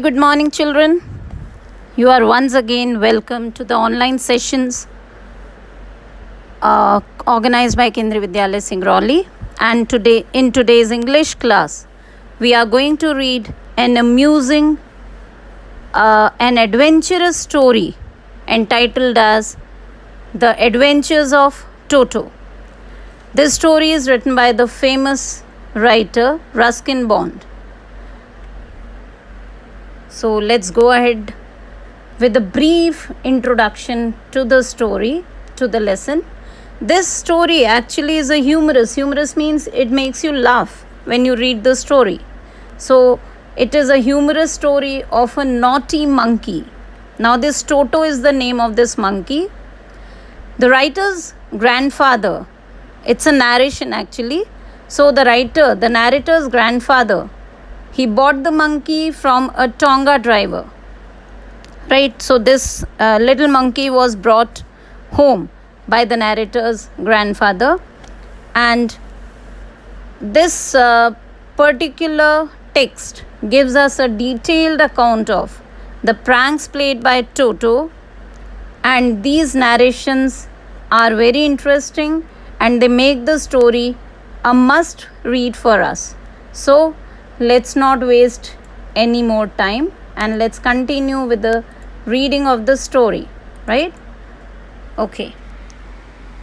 Good morning, children. You are once again welcome to the online sessions organized by Kendriya Vidyalaya Singrauli. And in today's English class, we are going to read an amusing, an adventurous story entitled as The Adventures of Toto. This story is written by the famous writer Ruskin Bond. So let's go ahead with a brief introduction to the story, to the lesson. This story actually is a humorous. Humorous means it makes you laugh when you read the story. So it is a humorous story of a naughty monkey. Now this Toto is the name of this monkey. The writer's grandfather, it's a narration actually. So the narrator's grandfather, he bought the monkey from a Tonga driver. Right, so this little monkey was brought home by the narrator's grandfather, and this particular text gives us a detailed account of the pranks played by Toto, and these narrations are very interesting and they make the story a must read for us. So let's not waste any more time and let's continue with the reading of the story, right? Okay.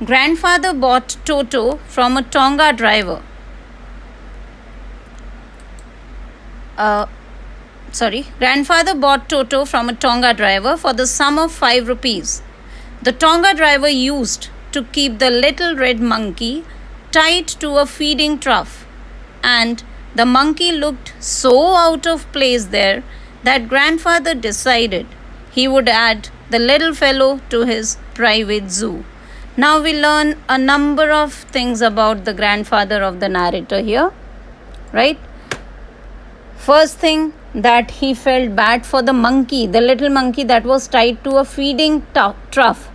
Grandfather bought Toto from a Tonga driver. Grandfather bought Toto from a Tonga driver for the sum of 5 rupees. The Tonga driver used to keep the little red monkey tied to a feeding trough, and the monkey looked so out of place there that grandfather decided he would add the little fellow to his private zoo. Now we learn a number of things about the grandfather of the narrator here, right? First thing, that he felt bad for the monkey, the little monkey that was tied to a feeding trough.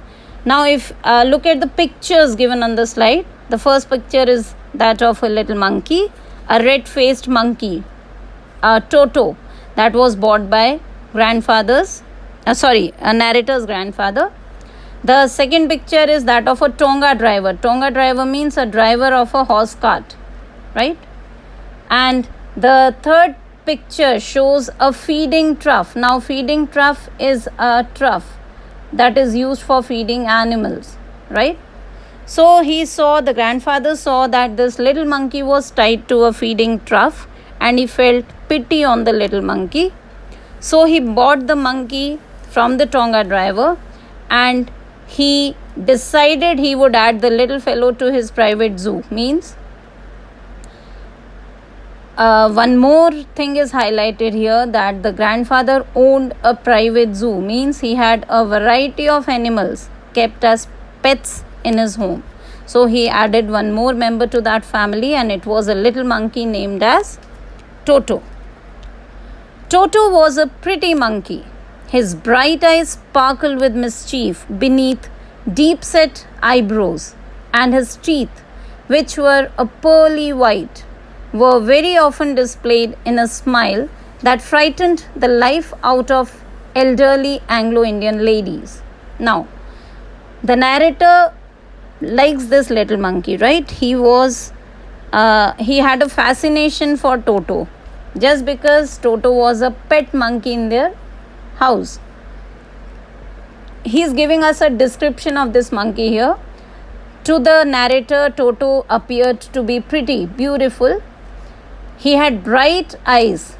Now if look at the pictures given on the slide. The first picture is that of a little monkey, a red-faced monkey, Toto, that was bought by a narrator's grandfather. The second picture is that of a Tonga driver. Tonga driver means a driver of a horse cart, right? And the third picture shows a feeding trough. Now feeding trough is a trough that is used for feeding animals, right? So the grandfather saw that this little monkey was tied to a feeding trough and he felt pity on the little monkey. So he bought the monkey from the Tonga driver and he decided he would add the little fellow to his private zoo. Means one more thing is highlighted here, that the grandfather owned a private zoo. Means he had a variety of animals kept as pets in his home. So he added one more member to that family, and it was a little monkey named as Toto. Toto was a pretty monkey. His bright eyes sparkled with mischief beneath deep-set eyebrows, and his teeth, which were a pearly white, were very often displayed in a smile that frightened the life out of elderly Anglo-Indian ladies. Now, the narrator likes this little monkey, right? He had a fascination for Toto just because Toto was a pet monkey in their house. He's giving us a description of this monkey here. To the narrator, Toto appeared to be pretty, beautiful. He had bright eyes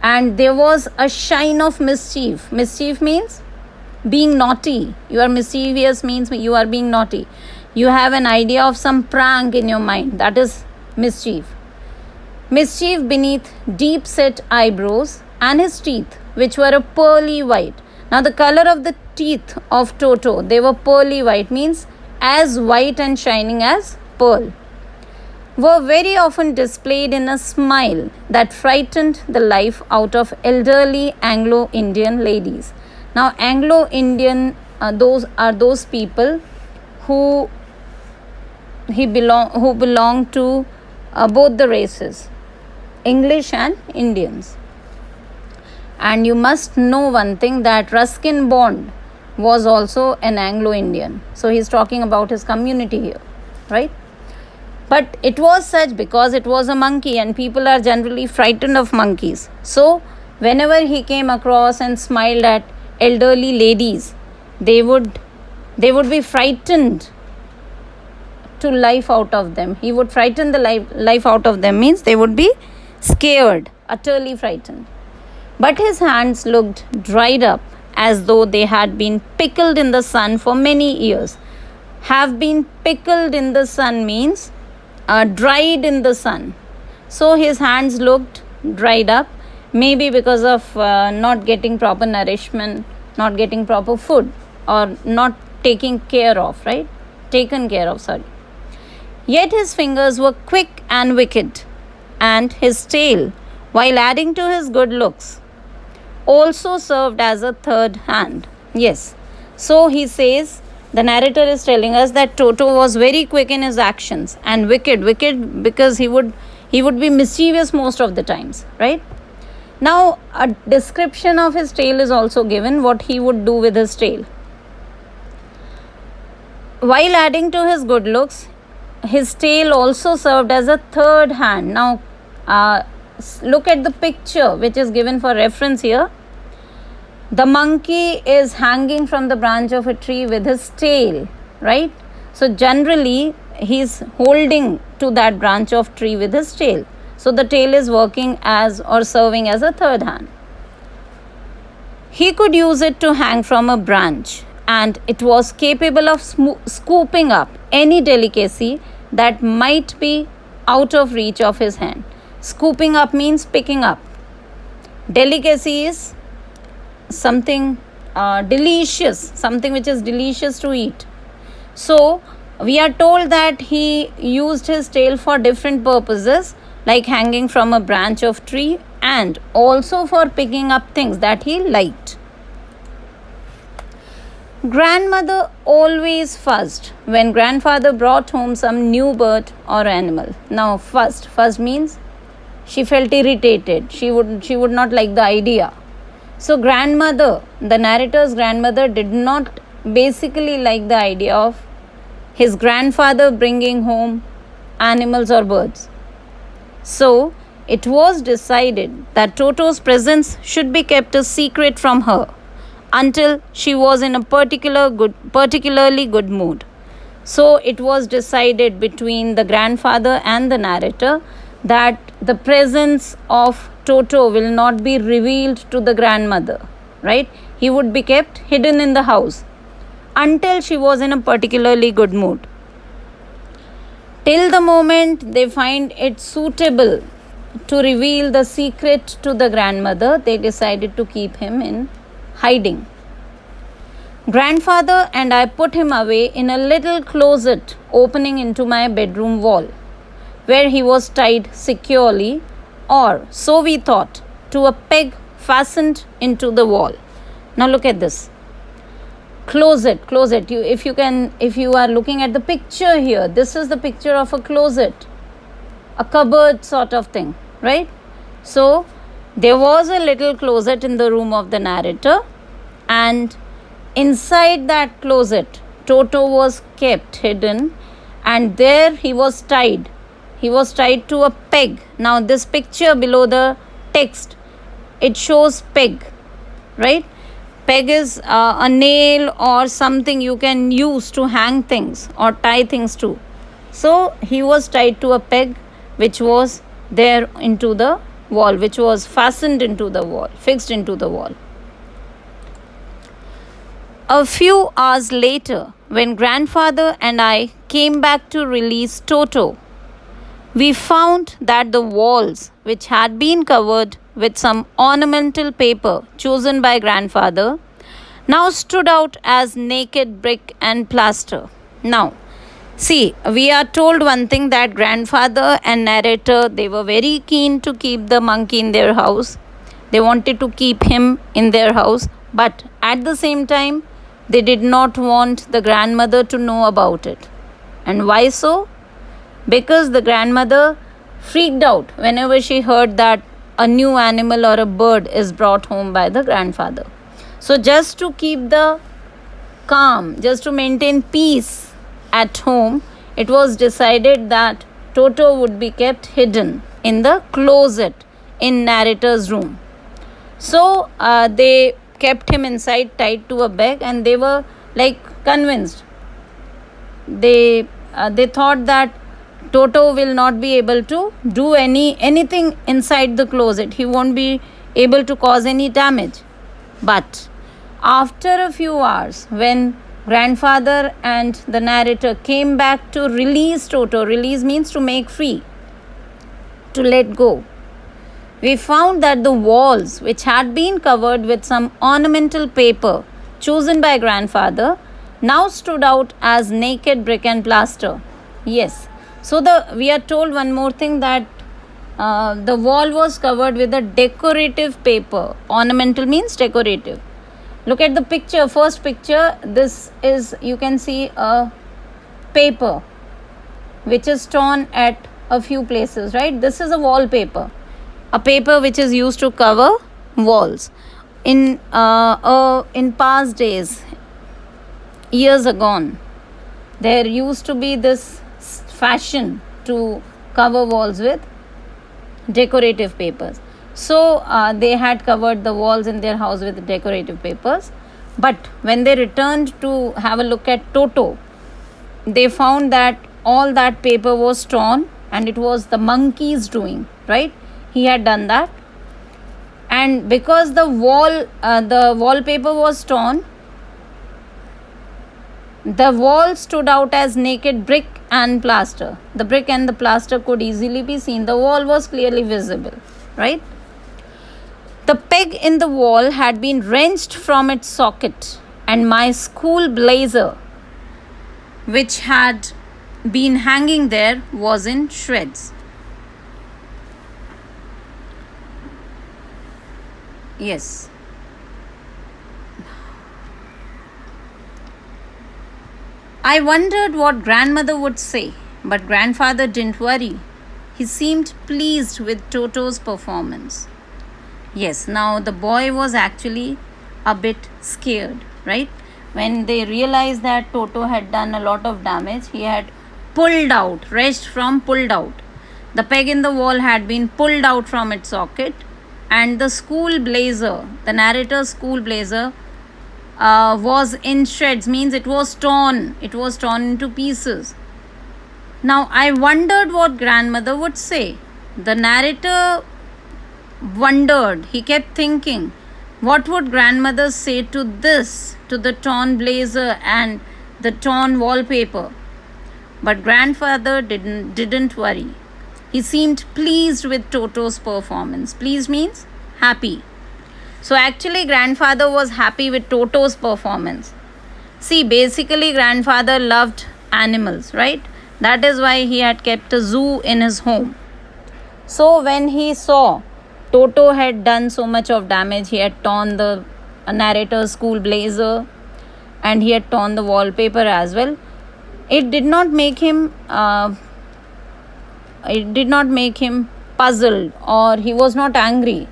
and there was a shine of mischief. Mischief means being naughty. You are mischievous means you are being naughty. You have an idea of some prank in your mind. That is mischief. Mischief beneath deep-set eyebrows, and his teeth, which were a pearly white. Now the color of the teeth of Toto, they were pearly white, means as white and shining as pearl, were very often displayed in a smile that frightened the life out of elderly Anglo-Indian ladies. Now Anglo-Indian, those are those people who belong to both the races, English and Indians. And you must know one thing, that Ruskin Bond was also an Anglo-Indian. So he's talking about his community here, right? But it was such because it was a monkey, and people are generally frightened of monkeys. So whenever he came across and smiled at elderly ladies, they would be frightened to life out of them. He would frighten the life out of them, means they would be scared, utterly frightened. But his hands looked dried up, as though they had been pickled in the sun for many years. Have been pickled in the sun means dried in the sun. So his hands looked dried up, maybe because of not getting proper nourishment, not getting proper food, or not taken care of. Yet his fingers were quick and wicked, and his tail, while adding to his good looks, also served as a third hand. Yes. So he says, the narrator is telling us that Toto was very quick in his actions and wicked because he would be mischievous most of the times, right? Now a description of his tail is also given, what he would do with his tail. While adding to his good looks, his tail also served as a third hand. Now look at the picture which is given for reference here. The monkey is hanging from the branch of a tree with his tail, right? So generally he's holding to that branch of tree with his tail. So the tail is working as or serving as a third hand. He could use it to hang from a branch, and it was capable of scooping up any delicacy that might be out of reach of his hand. Scooping up means picking up. Delicacy is something delicious, something which is delicious to eat. So we are told that he used his tail for different purposes, like hanging from a branch of tree, and also for picking up things that he liked. Grandmother always fussed when grandfather brought home some new bird or animal. Now fussed means she felt irritated. She would not like the idea. So grandmother, the narrator's grandmother, did not basically like the idea of his grandfather bringing home animals or birds. So it was decided that Toto's presence should be kept a secret from her until she was in a particularly good mood. So it was decided between the grandfather and the narrator that the presence of Toto will not be revealed to the grandmother, right? He would be kept hidden in the house until she was in a particularly good mood. Till the moment they find it suitable to reveal the secret to the grandmother, they decided to keep him in hiding. Grandfather and I put him away in a little closet opening into my bedroom wall, where he was tied securely, or so we thought, to a peg fastened into the wall. Now look at this. Closet. If you are looking at the picture here, this is the picture of a closet, a cupboard sort of thing, right? So there was a little closet in the room of the narrator, and inside that closet Toto was kept hidden, and there he was tied. He was tied to a peg. Now this picture below the text, it shows peg, right? Peg is a nail or something you can use to hang things or tie things to. So he was tied to a peg which was there into the wall, which was fastened into the wall, fixed into the wall. A few hours later, when grandfather and I came back to release Toto, we found that the walls, which had been covered with some ornamental paper chosen by grandfather, now stood out as naked brick and plaster. Now, see, we are told one thing, that grandfather and narrator, they were very keen to keep the monkey in their house. They wanted to keep him in their house, but at the same time, they did not want the grandmother to know about it. And why so? Because the grandmother freaked out whenever she heard that a new animal or a bird is brought home by the grandfather. So just to keep the calm, just to maintain peace at home, it was decided that Toto would be kept hidden in the closet in narrator's room. So they kept him inside, tied to a bed, and they were like convinced. They thought that Toto will not be able to do anything inside the closet. He won't be able to cause any damage. But after a few hours, when grandfather and the narrator came back to release Toto, release means to make free, to let go, we found that the walls, which had been covered with some ornamental paper chosen by grandfather, now stood out as naked brick and plaster. Yes. So we are told one more thing, that the wall was covered with a decorative paper. Ornamental means decorative. Look at the picture, first picture. This is, you can see a paper which is torn at a few places, right? This is a wallpaper, a paper which is used to cover walls. In past days, years agone, there used to be this fashion to cover walls with decorative papers. So they had covered the walls in their house with decorative papers. But when they returned to have a look at Toto, they found that all that paper was torn, and it was the monkey's doing, right? He had done that. And because the wallpaper was torn, the wall stood out as naked brick and plaster. The brick and the plaster could easily be seen. The wall was clearly visible, right? The peg in the wall had been wrenched from its socket, and my school blazer, which had been hanging there, was in shreds. Yes. I wondered what grandmother would say, but grandfather didn't worry. He seemed pleased with Toto's performance. Yes, now the boy was actually a bit scared, right? When they realized that Toto had done a lot of damage, he had pulled out. The peg in the wall had been pulled out from its socket, and the school blazer, the narrator's school blazer, was in shreds, means it was torn into pieces. Now I wondered what grandmother would say. The narrator wondered, he kept thinking, what would grandmother say to this, to the torn blazer and the torn wallpaper? But grandfather didn't worry. He seemed pleased with Toto's performance. Pleased means happy. So actually grandfather was happy with Toto's performance. See, basically grandfather loved animals, right? That is why he had kept a zoo in his home. So when he saw Toto had done so much of damage, he had torn the narrator's school blazer and he had torn the wallpaper as well, it did not make him puzzled, or he was not angry.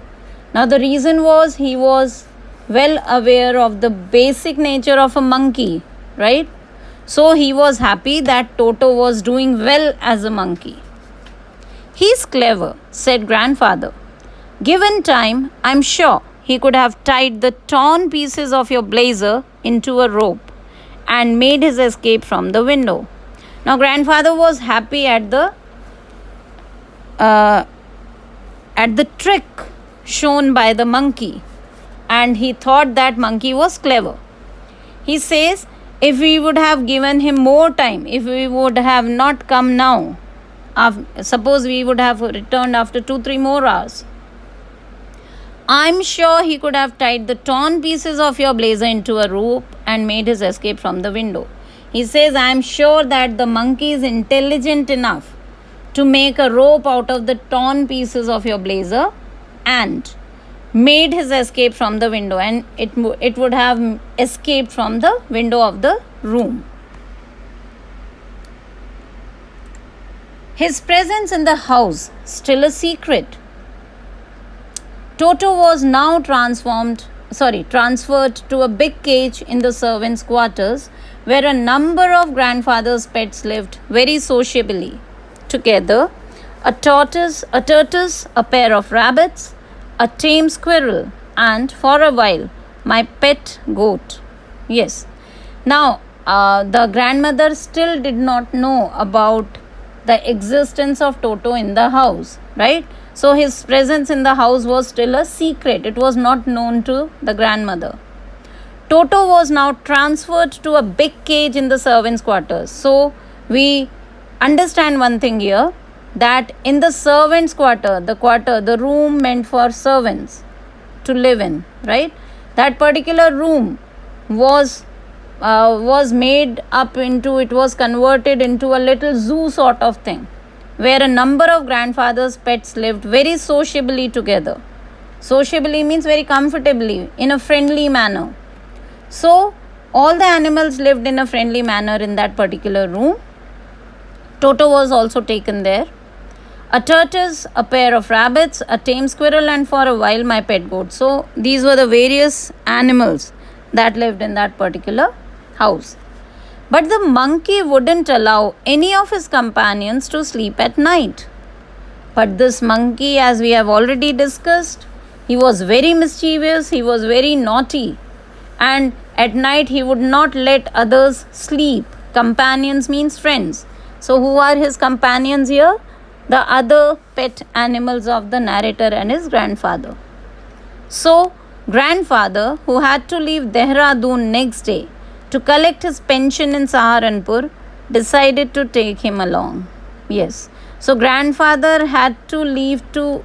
Now the reason was, he was well aware of the basic nature of a monkey, right? So he was happy that Toto was doing well as a monkey. He's clever, said grandfather. Given time, I'm sure he could have tied the torn pieces of your blazer into a rope and made his escape from the window. Now grandfather was happy at the trick shown by the monkey, and he thought that monkey was clever. He says, if we would have given him more time, if we would have not come now, suppose we would have returned after 2-3 more hours, I'm sure he could have tied the torn pieces of your blazer into a rope and made his escape from the window. He says, I'm sure that the monkey is intelligent enough to make a rope out of the torn pieces of your blazer and made his escape from the window, and it would have escaped from the window of the room. His presence in the house still a secret. Toto was now transferred to a big cage in the servants' quarters where a number of grandfather's pets lived very sociably together. A tortoise, a pair of rabbits, a tame squirrel, and for a while, my pet goat. Yes. Now, the grandmother still did not know about the existence of Toto in the house, right? So, his presence in the house was still a secret. It was not known to the grandmother. Toto was now transferred to a big cage in the servants' quarters. So, we understand one thing here, that in the servants' quarter, the room meant for servants to live in, right? That particular room was made up into, it was converted into a little zoo sort of thing, where a number of grandfather's pets lived very sociably together. Sociably means very comfortably, in a friendly manner. So, all the animals lived in a friendly manner in that particular room. Toto was also taken there. A tortoise, a pair of rabbits, a tame squirrel, and for a while my pet goat. So, these were the various animals that lived in that particular house. But the monkey wouldn't allow any of his companions to sleep at night. But this monkey, as we have already discussed, he was very mischievous, he was very naughty, and at night he would not let others sleep. Companions means friends. So, who are his companions here? The other pet animals of the narrator and his grandfather. So, grandfather, who had to leave Dehradun next day to collect his pension in Saharanpur, decided to take him along. Yes. So, grandfather had to leave to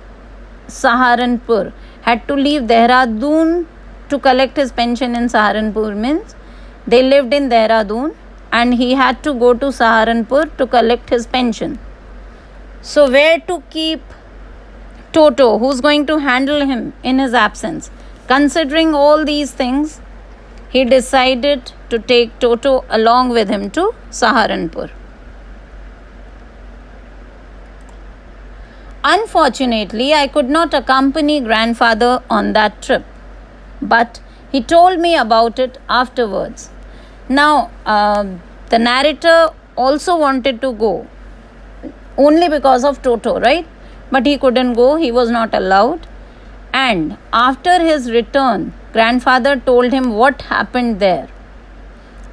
Saharanpur, had to leave Dehradun to collect his pension in Saharanpur, means they lived in Dehradun and he had to go to Saharanpur to collect his pension. So, where to keep Toto? Who's going to handle him in his absence? Considering all these things, he decided to take Toto along with him to Saharanpur. Unfortunately, I could not accompany grandfather on that trip, but he told me about it afterwards. Now, the narrator also wanted to go, only because of Toto, right? But he couldn't go, he was not allowed. And after his return, grandfather told him what happened there.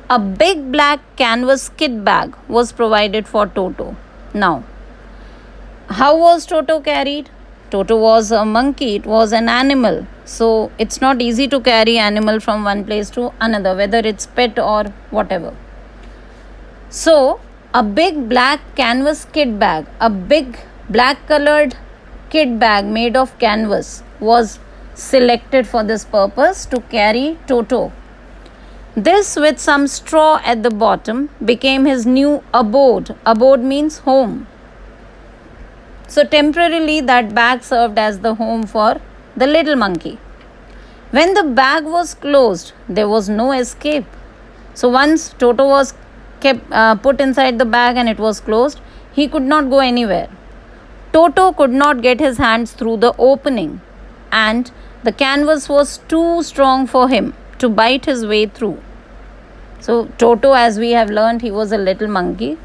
A big black canvas kit bag was provided for Toto. Now, how was Toto carried? Toto was a monkey, it was an animal. So, it's not easy to carry animal from one place to another, whether it's pet or whatever. So, a big black canvas kit bag, a big black colored kit bag made of canvas was selected for this purpose to carry Toto. This, with some straw at the bottom, became his new abode. Abode means home. So, temporarily, that bag served as the home for the little monkey. When the bag was closed, there was no escape. So, once Toto was put inside the bag and it was closed, he could not go anywhere. Toto could not get his hands through the opening, and the canvas was too strong for him to bite his way through. So, Toto, as we have learned, he was a little monkey.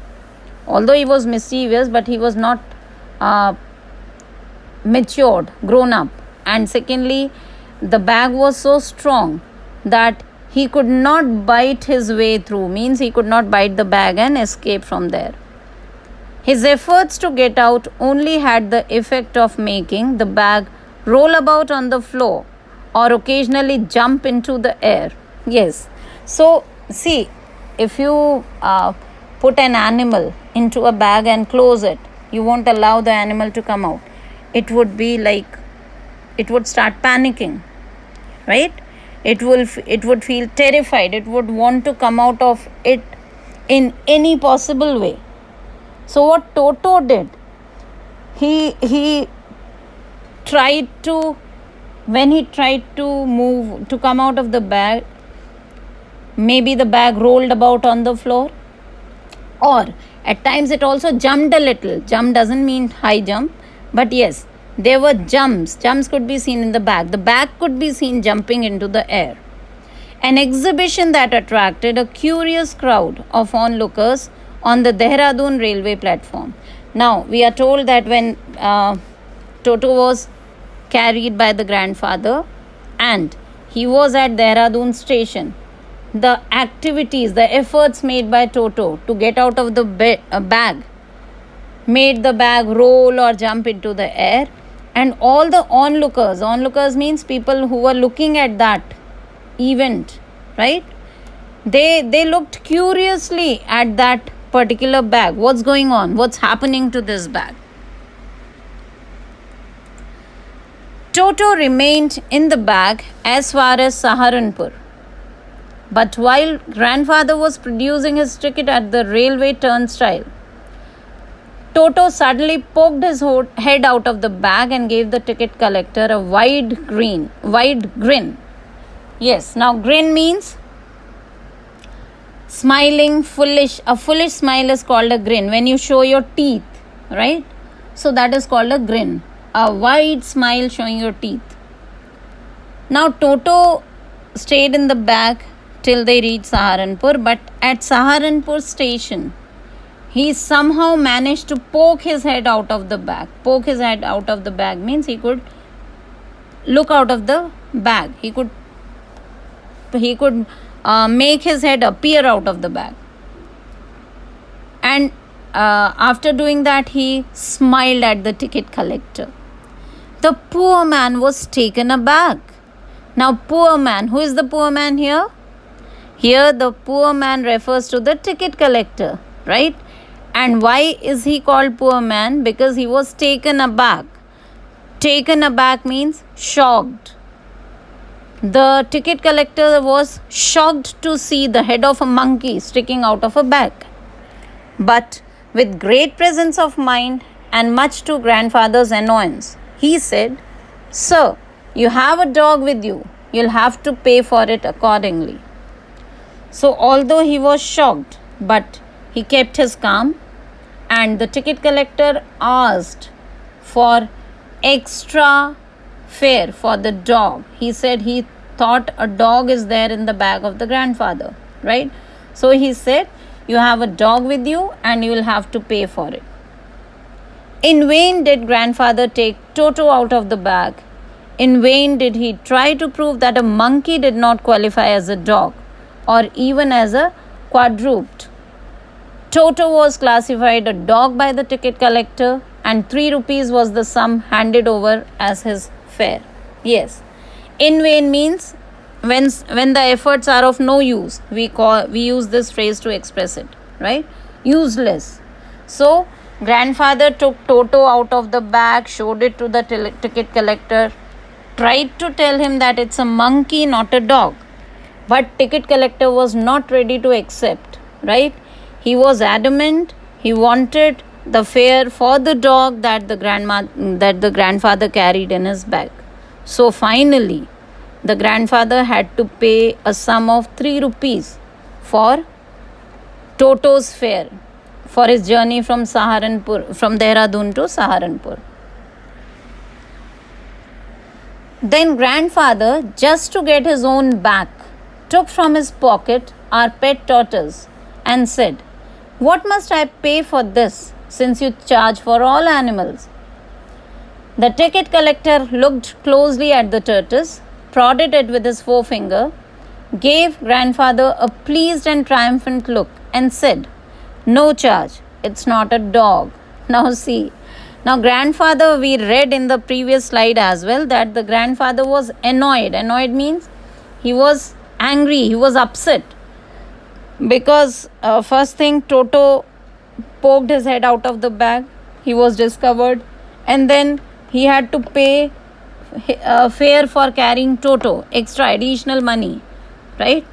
Although he was mischievous, but he was not matured, grown up. And secondly, the bag was so strong that he could not bite his way through, means he could not bite the bag and escape from there. His efforts to get out only had the effect of making the bag roll about on the floor or occasionally jump into the air. Yes. So, see, if you put an animal into a bag and close it, you won't allow the animal to come out. It would be like, it would start panicking, right? It would feel terrified. It would want to come out of it in any possible way. So what Toto did, he tried to, when he tried to move, to come out of the bag, maybe the bag rolled about on the floor, or at times it also jumped a little. Jump doesn't mean high jump, but yes, There were jumps. Jumps could be seen in the bag. The bag could be seen jumping into the air. An exhibition that attracted a curious crowd of onlookers on the Dehradun railway platform. Now, we are told that when Toto was carried by the grandfather and he was at Dehradun station, the activities, the efforts made by Toto to get out of the bag made the bag roll or jump into the air, and all the onlookers means people who were looking at that event, right? They looked curiously at that particular bag. What's going on? What's happening to this bag? Toto remained in the bag as far as Saharanpur. But while grandfather was producing his ticket at the railway turnstile, Toto suddenly poked his head out of the bag and gave the ticket collector a wide grin. Yes, now grin means smiling, foolish. A foolish smile is called a grin. When you show your teeth, right? So that is called a grin. A wide smile showing your teeth. Now Toto stayed in the bag till they reached Saharanpur, but at Saharanpur station, he somehow managed to poke his head out of the bag. Poke his head out of the bag means he could look out of the bag. He could make his head appear out of the bag. And after doing that, he smiled at the ticket collector. The poor man was taken aback. Now, poor man, who is the poor man here? Here, the poor man refers to the ticket collector, right? And why is he called poor man? Because he was taken aback. Taken aback means shocked. The ticket collector was shocked to see the head of a monkey sticking out of a bag. But with great presence of mind and much to grandfather's annoyance, he said, "Sir, you have a dog with you. You'll have to pay for it accordingly." So although he was shocked, but he kept his calm, and the ticket collector asked for extra fare for the dog. He said he thought a dog is there in the bag of the grandfather, right? So he said, "You have a dog with you and you will have to pay for it." In vain did grandfather take Toto out of the bag. In vain did he try to prove that a monkey did not qualify as a dog or even as a quadruped. Toto was classified a dog by the ticket collector, and 3 rupees was the sum handed over as his fare. Yes, in vain means when the efforts are of no use. We use this phrase to express it, right? Useless. So grandfather took Toto out of the bag, showed it to the ticket collector, tried to tell him that it's a monkey, not a dog. But ticket collector was not ready to accept, right? He was adamant. He wanted the fare for the dog that the grandfather carried in his bag. So finally, the grandfather had to pay a sum of 3 rupees for Toto's fare for his journey from Dehradun to Saharanpur. Then grandfather, just to get his own back, took from his pocket our pet tortoise and said, "What must I pay for this, since you charge for all animals?" The ticket collector looked closely at the tortoise, prodded it with his forefinger, gave grandfather a pleased and triumphant look, and said, "No charge, it's not a dog." Now see, now grandfather, we read in the previous slide as well that the grandfather was annoyed. Annoyed means he was angry, he was upset. Because first thing, Toto poked his head out of the bag. He was discovered. And then he had to pay fare for carrying Toto, extra additional money, right?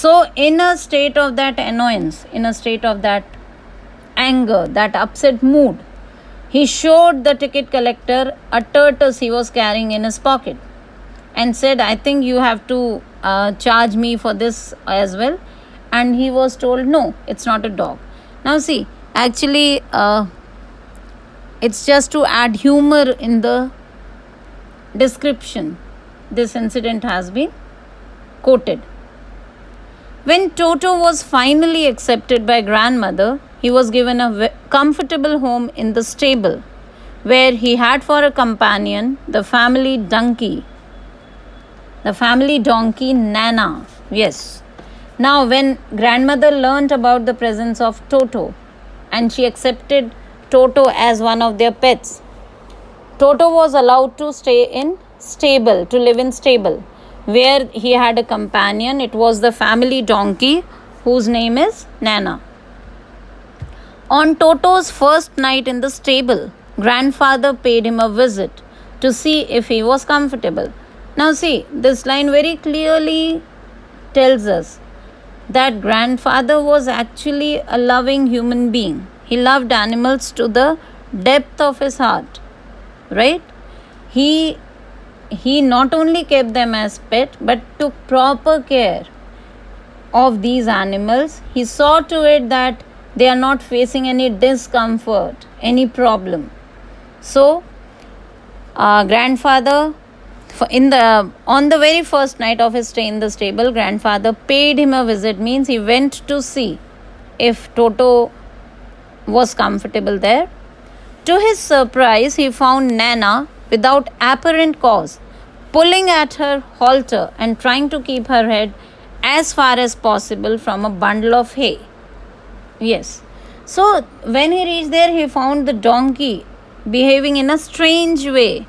So in a state of that annoyance, in a state of that anger, that upset mood, he showed the ticket collector a tortoise he was carrying in his pocket and said, "I think you have to charge me for this as well." And he was told, "No, it's not a dog." Now see, actually It's just to add humor in the description. This incident has been quoted. When Toto was finally accepted by grandmother, he was given a comfortable home in the stable, where he had for a companion the family donkey Nana. Yes. Now, when grandmother learnt about the presence of Toto and she accepted Toto as one of their pets, Toto was allowed to live in stable, where he had a companion. It was the family donkey whose name is Nana. On Toto's first night in the stable, grandfather paid him a visit to see if he was comfortable. Now see, this line very clearly tells us that grandfather was actually a loving human being. He loved animals to the depth of his heart, right? He not only kept them as pet but took proper care of these animals. He saw to it that they are not facing any discomfort, any problem. So grandfather, on the very first night of his stay in the stable, grandfather paid him a visit. Means he went to see if Toto was comfortable there. To his surprise, he found Nana without apparent cause, pulling at her halter and trying to keep her head as far as possible from a bundle of hay. Yes. So when he reached there, he found the donkey behaving in a strange way,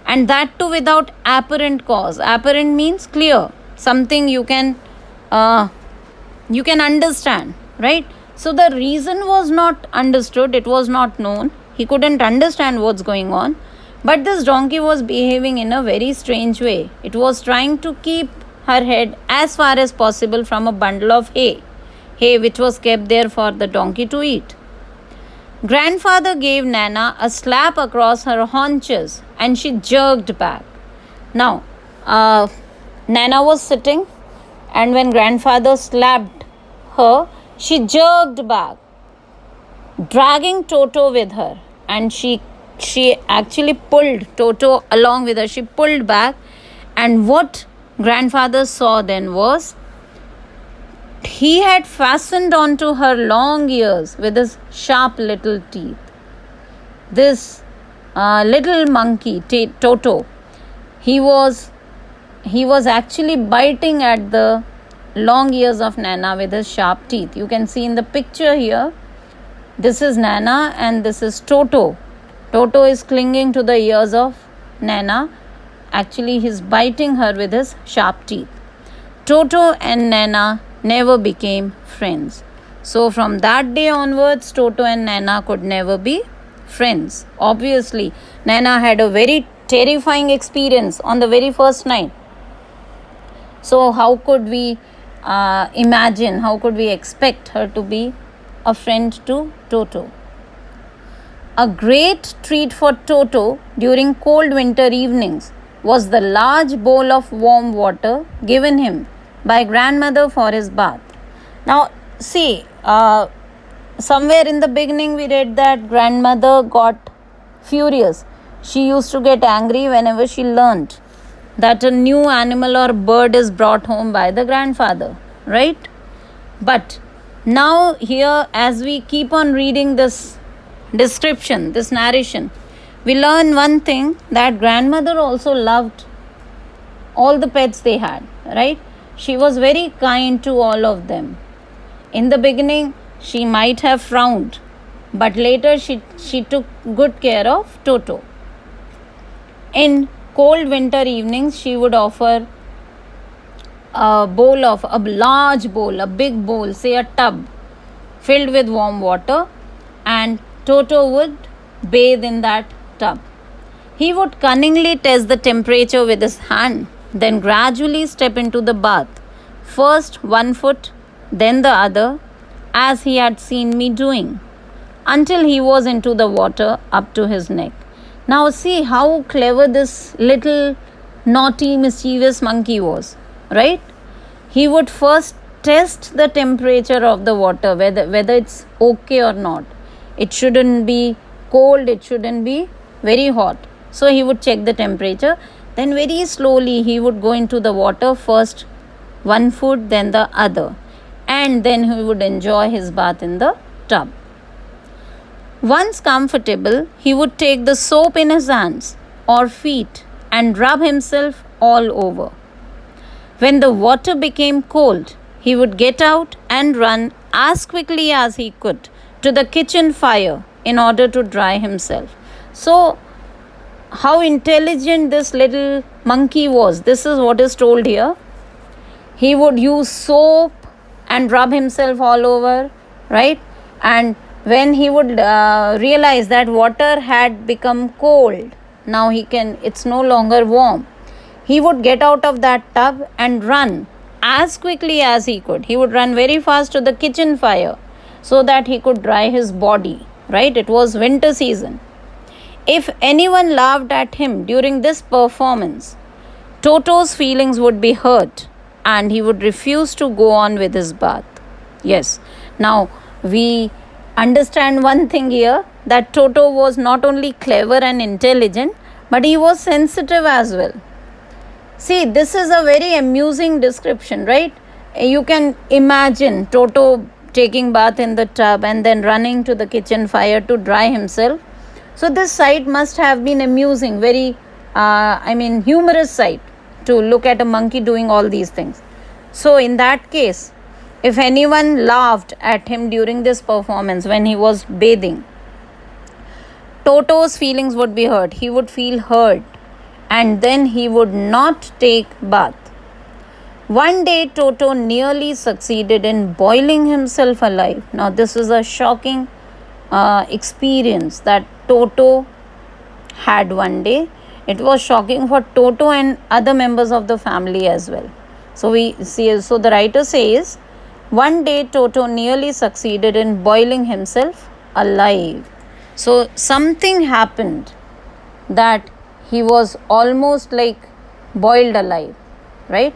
and that too without apparent cause. Apparent means clear, something you can understand, right? So the reason was not understood, it was not known. He couldn't understand what's going on. But this donkey was behaving in a very strange way. It was trying to keep her head as far as possible from a bundle of hay which was kept there for the donkey to eat. Grandfather gave Nana a slap across her haunches and she jerked back. Now, Nana was sitting, and when grandfather slapped her, she jerked back, dragging Toto with her, and she actually pulled Toto along with her. She pulled back, and what grandfather saw then was he had fastened onto her long ears with his sharp little teeth. This little monkey, Toto, he was actually biting at the long ears of Nana with his sharp teeth. You can see in the picture here, this is Nana and this is Toto. Toto is clinging to the ears of Nana. Actually, he's biting her with his sharp teeth. Toto and Nana never became friends. So from that day onwards, Toto and Nana could never be friends. Obviously, Nana had a very terrifying experience on the very first night. So how could we imagine, how could we expect her to be a friend to Toto? A great treat for Toto during cold winter evenings was the large bowl of warm water given him by grandmother for his bath. Now, see, somewhere in the beginning we read that grandmother got furious. She used to get angry whenever she learnt that a new animal or bird is brought home by the grandfather, right? But now here, as we keep on reading this description, this narration, we learn one thing, that grandmother also loved all the pets they had, right? She was very kind to all of them. In the beginning, she might have frowned, but later she took good care of Toto. In cold winter evenings, she would offer a large bowl, a big bowl, say a tub, filled with warm water, and Toto would bathe in that tub. He would cunningly test the temperature with his hand, then gradually step into the bath, first one foot, then the other, as he had seen me doing, until he was into the water up to his neck. Now see how clever this little naughty, mischievous monkey was, right? He would first test the temperature of the water, whether it's okay or not. It shouldn't be cold, it shouldn't be very hot. So he would check the temperature. Then very slowly he would go into the water, first one foot, then the other. And then he would enjoy his bath in the tub. Once comfortable, he would take the soap in his hands or feet and rub himself all over. When the water became cold, he would get out and run as quickly as he could to the kitchen fire in order to dry himself. So, how intelligent this little monkey was, this is what is told here. He would use soap and rub himself all over, right? And when he would realize that water had become cold, now it's no longer warm, he would get out of that tub and run as quickly as he could. He would run very fast to the kitchen fire so that he could dry his body, right? It was winter season. If anyone laughed at him during this performance, Toto's feelings would be hurt and he would refuse to go on with his bath. Yes, now we understand one thing here, that Toto was not only clever and intelligent, but he was sensitive as well. See, this is a very amusing description, right? You can imagine Toto taking bath in the tub and then running to the kitchen fire to dry himself. So this sight must have been amusing, very, humorous sight to look at a monkey doing all these things. So in that case, if anyone laughed at him during this performance when he was bathing, Toto's feelings would be hurt. He would feel hurt and then he would not take bath. One day Toto nearly succeeded in boiling himself alive. Now this is a shocking experience that Toto had one day. It was shocking for Toto and other members of the family as well. So the writer says, one day Toto nearly succeeded in boiling himself alive. So something happened that he was almost like boiled alive, right?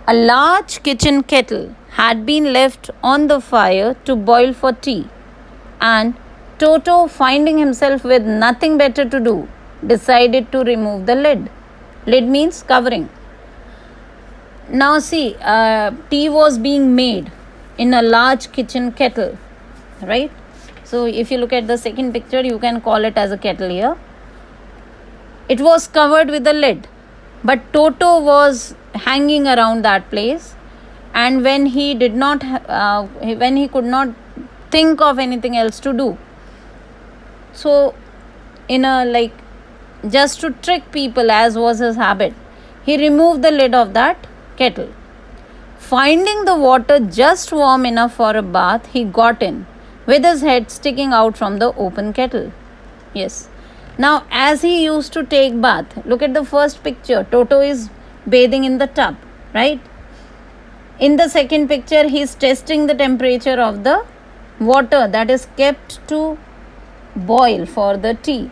A large kitchen kettle had been left on the fire to boil for tea, and Toto, finding himself with nothing better to do, decided to remove the lid. Lid means covering. Now see, tea was being made in a large kitchen kettle, right? So if you look at the second picture, you can call it as a kettle here. It was covered with a lid, but Toto was hanging around that place, and when he could not think of anything else to do, so just to trick people, as was his habit, he removed the lid of that kettle. Finding the water just warm enough for a bath, he got in with his head sticking out from the open kettle. Yes. Now, as he used to take bath, look at the first picture. Toto is bathing in the tub, right? In the second picture, he is testing the temperature of the water that is kept to boil for the tea.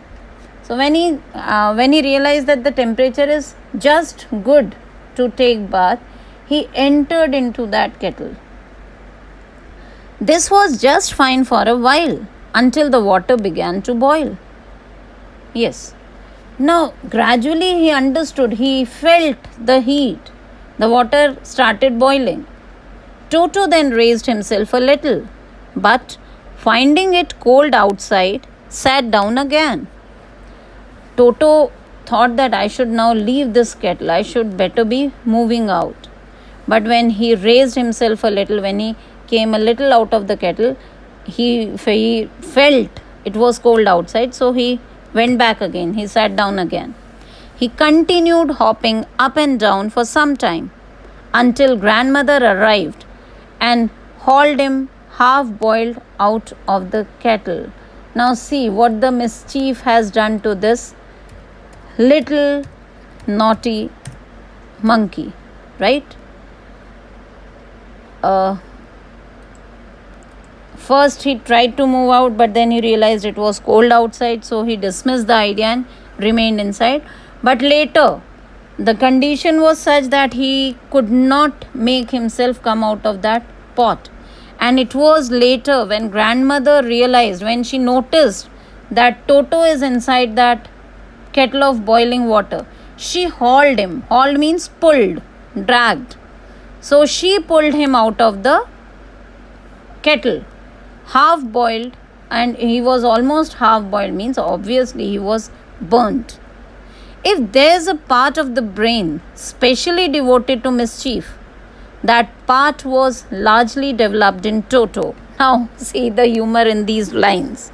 So when he realized that the temperature is just good to take bath, he entered into that kettle. This was just fine for a while until the water began to boil. Yes. Now, gradually he understood, he felt the heat. The water started boiling. Toto then raised himself a little, but finding it cold outside, sat down again. Toto thought that I should now leave this kettle, I should better be moving out. But when he raised himself a little, when he came a little out of the kettle, he felt it was cold outside, so he went back again. He sat down again. He continued hopping up and down for some time until grandmother arrived and hauled him half boiled out of the kettle. Now see what the mischief has done to this little naughty monkey, right? First he tried to move out, but then he realized it was cold outside, so he dismissed the idea and remained inside. But later, the condition was such that he could not make himself come out of that pot. And it was later when grandmother realized, when she noticed that Toto is inside that kettle of boiling water, she hauled him. Hauled means pulled, dragged. So she pulled him out of the kettle, half boiled, and he was almost half boiled, means obviously he was burnt. If there's a part of the brain specially devoted to mischief, that part was largely developed in Toto. Now, see the humor in these lines.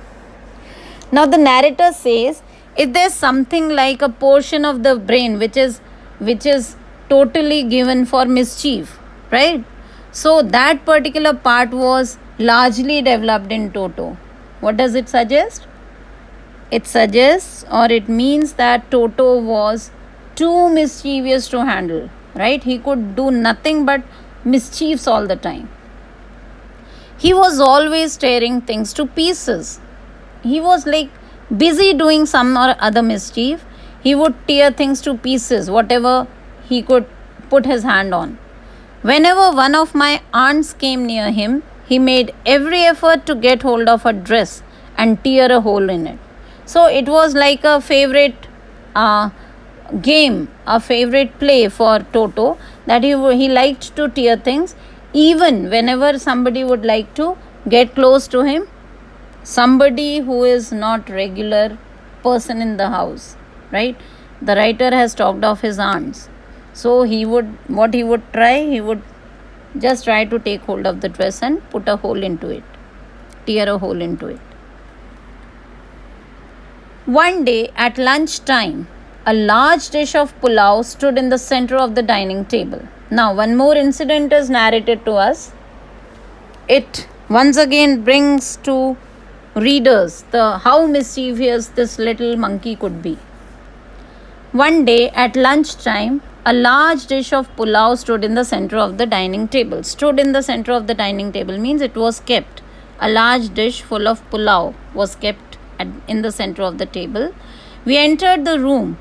Now, the narrator says, if there's something like a portion of the brain which is totally given for mischief, right? So, that particular part was largely developed in Toto. What does it suggest? It suggests, or it means, that Toto was too mischievous to handle, right? He could do nothing but mischiefs all the time. He was always tearing things to pieces. He was like busy doing some or other mischief. He would tear things to pieces, whatever he could put his hand on. Whenever one of my aunts came near him, he made every effort to get hold of her dress and tear a hole in it. So it was like a favorite game, a favorite play for Toto, that he liked to tear things. Even whenever somebody would like to get close to him, somebody who is not regular person in the house, right? The writer has talked of his aunts. So he would just try to take hold of the dress and put a hole into it, tear a hole into it. One day at lunchtime, a large dish of pulao stood in the center of the dining table. Now, one more incident is narrated to us. It once again brings to readers how mischievous this little monkey could be. One day at lunchtime, a large dish of pulao stood in the center of the dining table. Stood in the center of the dining table means it was kept. A large dish full of pulao was kept in the center of the table. We entered the room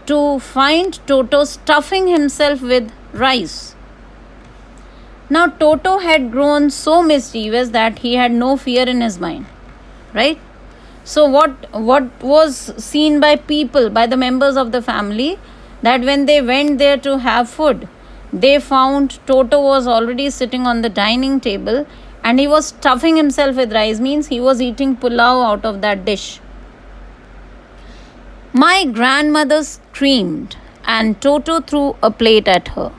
to find Toto stuffing himself with rice. Now, Toto had grown so mischievous that he had no fear in his mind, right? So what was seen by people, by the members of the family, that when they went there to have food, they found Toto was already sitting on the dining table and he was stuffing himself with rice, means he was eating pulao out of that dish. My grandmother screamed and Toto threw a plate at her.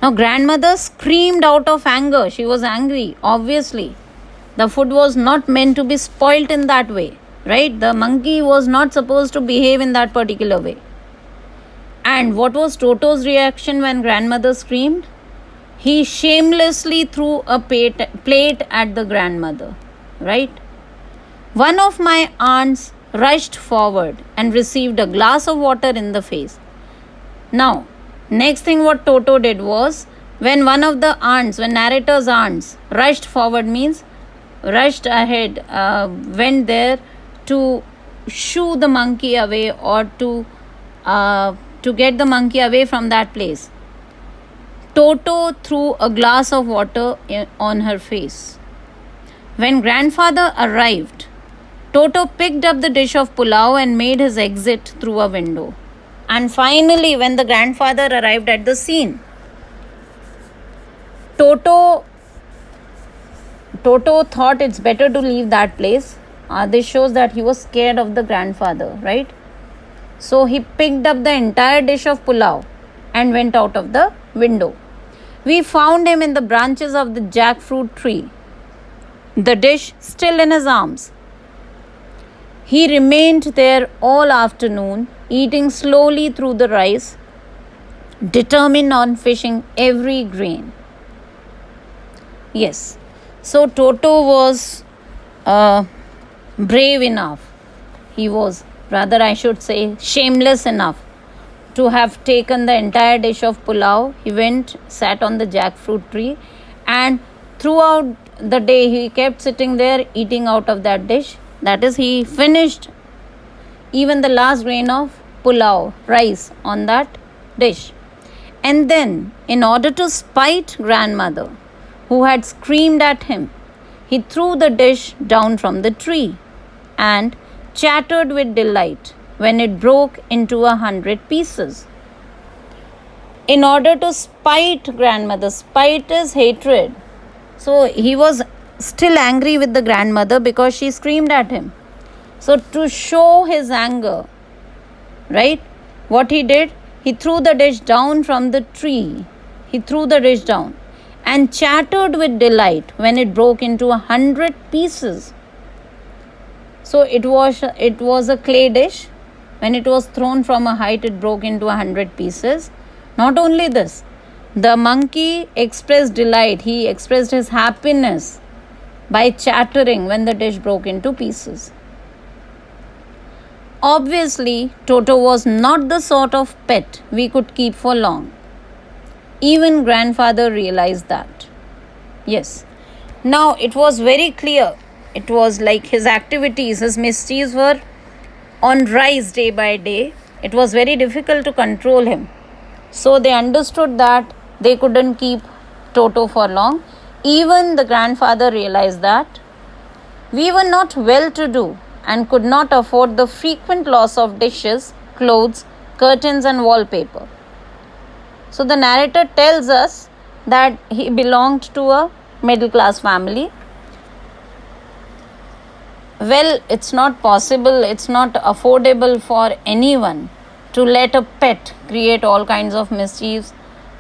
Now, grandmother screamed out of anger. She was angry, obviously. The food was not meant to be spoilt in that way, right? The monkey was not supposed to behave in that particular way. And what was Toto's reaction when grandmother screamed? He shamelessly threw a plate at the grandmother, right? One of my aunts rushed forward and received a glass of water in the face. Now, next thing what Toto did was, when one of the aunts, when narrator's aunts rushed forward means rushed ahead, went there to shoo the monkey away or to get the monkey away from that place, Toto threw a glass of water on her face. When grandfather arrived, Toto picked up the dish of pulao and made his exit through a window. And finally, when the grandfather arrived at the scene, Toto thought it's better to leave that place. This shows that he was scared of the grandfather, right? So he picked up the entire dish of pulao and went out of the window. We found him in the branches of the jackfruit tree, the dish still in his arms. He remained there all afternoon, eating slowly through the rice, determined on fishing every grain. Yes, so Toto was brave enough. He was, rather I should say, shameless enough to have taken the entire dish of pulao. He went, sat on the jackfruit tree, and throughout the day he kept sitting there eating out of that dish. That is, he finished even the last grain of pulao, rice, on that dish. And then, in order to spite grandmother, who had screamed at him. He threw the dish down from the tree and chattered with delight when it broke into 100 pieces. In order to spite grandmother, spite is hatred. So he was still angry with the grandmother because she screamed at him. So to show his anger, right, what he did, he threw the dish down from the tree. He threw the dish down and chattered with delight when it broke into 100 pieces. So it was a clay dish. When it was thrown from a height, it broke into 100 pieces. Not only this, the monkey expressed delight. He expressed his happiness by chattering when the dish broke into pieces. Obviously, Toto was not the sort of pet we could keep for long. Even grandfather realized that. Yes. Now it was very clear. It was like his activities, his mischiefs were on rise day by day. It was very difficult to control him. So they understood that they couldn't keep Toto for long. Even the grandfather realized that we were not well to do and could not afford the frequent loss of dishes, clothes, curtains, and wallpaper. So the narrator tells us that he belonged to a middle class family. Well, it's not possible, it's not affordable for anyone to let a pet create all kinds of mischiefs,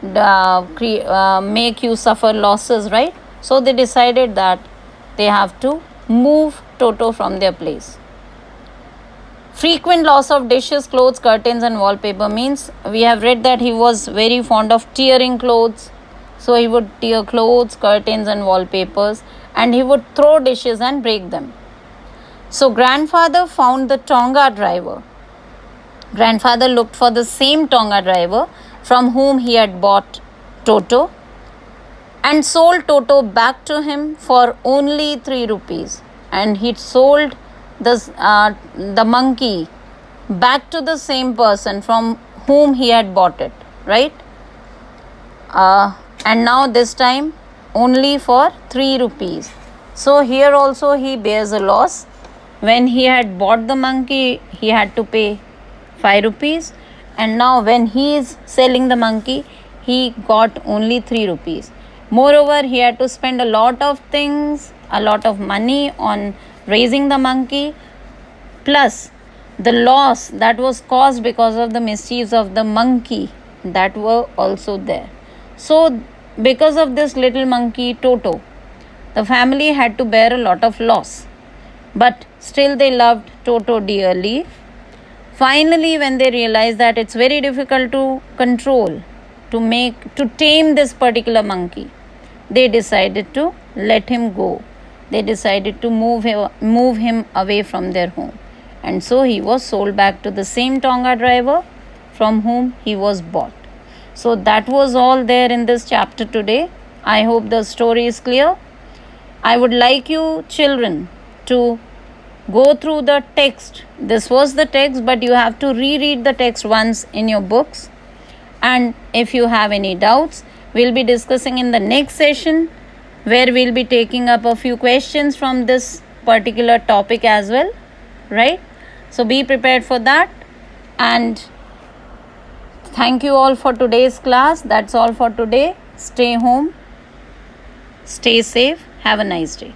make you suffer losses, right? So they decided that they have to move Toto from their place. Frequent loss of dishes, clothes, curtains, and wallpaper means we have read that he was very fond of tearing clothes. So he would tear clothes, curtains, and wallpapers, and he would throw dishes and break them. So grandfather found the Tonga driver. Grandfather looked for the same Tonga driver from whom he had bought Toto and sold Toto back to him for only 3 rupees. And he sold the monkey back to the same person from whom he had bought it, right? And now this time only for 3 rupees. So here also he bears a loss. When he had bought the monkey, he had to pay 5 rupees. And now when he is selling the monkey, he got only 3 rupees. Moreover, he had to spend a lot of things, a lot of money on raising the monkey, plus the loss that was caused because of the mischiefs of the monkey that were also there. So because of this little monkey Toto, the family had to bear a lot of loss, but still they loved Toto dearly. Finally, when they realized that it's very difficult to control, to tame this particular monkey, they decided to let him go. They decided to move him away from their home. And so he was sold back to the same Tonga driver from whom he was bought. So that was all there in this chapter today. I hope the story is clear. I would like you children to go through the text. This was the text, but you have to reread the text once in your books. And if you have any doubts, we'll be discussing in the next session, where we'll be taking up a few questions from this particular topic as well, right? So be prepared for that. And thank you all for today's class. That's all for today. Stay home, stay safe, have a nice day.